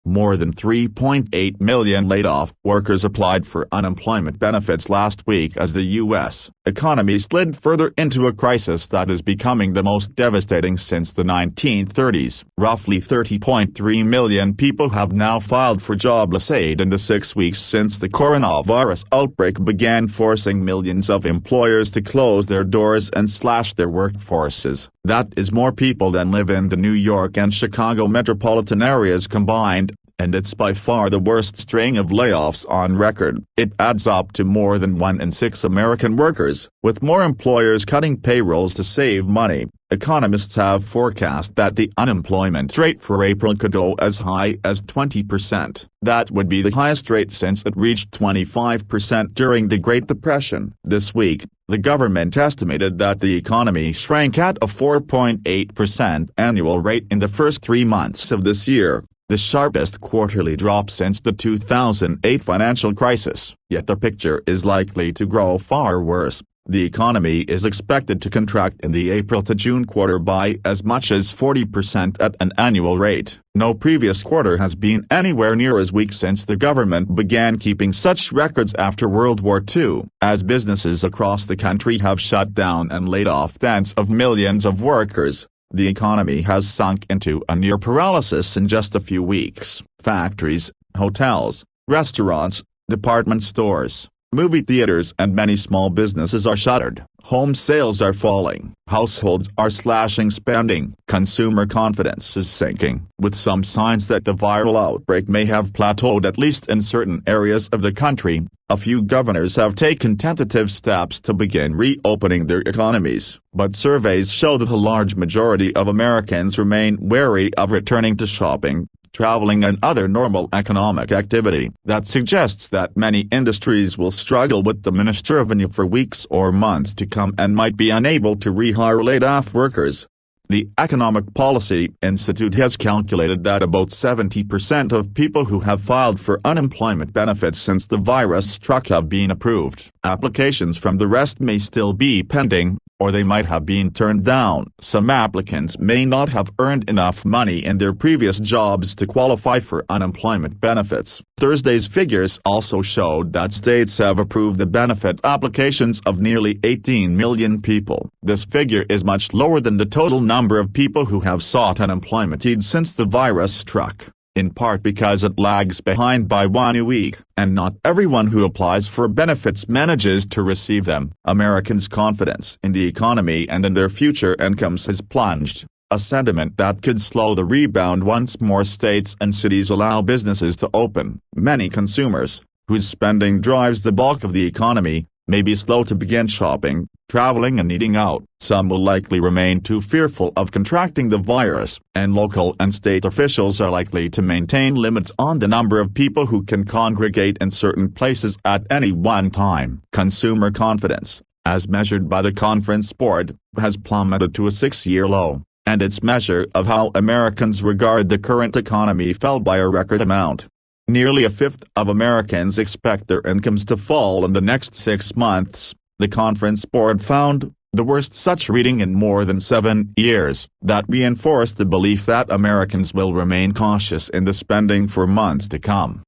More than 3.8 million laid-off workers applied for unemployment benefits last week as the U.S. economy slid further into a crisis that is becoming the most devastating since the 1930s. Roughly 30.3 million people have now filed for jobless aid in the 6 weeks since the coronavirus outbreak began, forcing millions of employers to close their doors and slash their workforces. That is more people than live in the New York and Chicago metropolitan areas combined, and it's by far the worst string of layoffs on record. It adds up to more than 1 in 6 American workers, with more employers cutting payrolls to save money. Economists have forecast that the unemployment rate for April could go as high as 20%. That would be the highest rate since it reached 25% during the Great Depression. This week, the government estimated that the economy shrank at a 4.8% annual rate in the first 3 months of this year, the sharpest quarterly drop since the 2008 financial crisis. Yet the picture is likely to grow far worse. The economy is expected to contract in the April to June quarter by as much as 40% at an annual rate. No previous quarter has been anywhere near as weak since the government began keeping such records after World War II. As businesses across the country have shut down and laid off tens of millions of workers, the economy has sunk into a near paralysis in just a few weeks. Factories, hotels, restaurants, department stores, movie theaters and many small businesses are shuttered. Home sales are falling. Households are slashing spending. Consumer confidence is sinking, with some signs that the viral outbreak may have plateaued at least in certain areas of the country. A few governors have taken tentative steps to begin reopening their economies, but surveys show that a large majority of Americans remain wary of returning to shopping, traveling and other normal economic activity. That suggests that many industries will struggle with diminished revenue for weeks or months to come and might be unable to rehire laid-off workers. The Economic Policy Institute has calculated that about 70% of people who have filed for unemployment benefits since the virus struck have been approved. Applications from the rest may still be pending, or they might have been turned down. Some applicants may not have earned enough money in their previous jobs to qualify for unemployment benefits. Thursday's figures also showed that states have approved the benefit applications of nearly 18 million people. This figure is much lower than the total number of people who have sought unemployment aid since the virus struck, in part because it lags behind by 1 week, and not everyone who applies for benefits manages to receive them. Americans' confidence in the economy and in their future incomes has plunged, a sentiment that could slow the rebound once more states and cities allow businesses to open. Many consumers, whose spending drives the bulk of the economy, may be slow to begin shopping, traveling and eating out. Some will likely remain too fearful of contracting the virus, and local and state officials are likely to maintain limits on the number of people who can congregate in certain places at any one time. Consumer confidence, as measured by the Conference Board, has plummeted to a 6-year low, and its measure of how Americans regard the current economy fell by a record amount. Nearly a fifth of Americans expect their incomes to fall in the next 6 months, the Conference Board found, the worst such reading in more than 7 years. That reinforced the belief that Americans will remain cautious in the spending for months to come.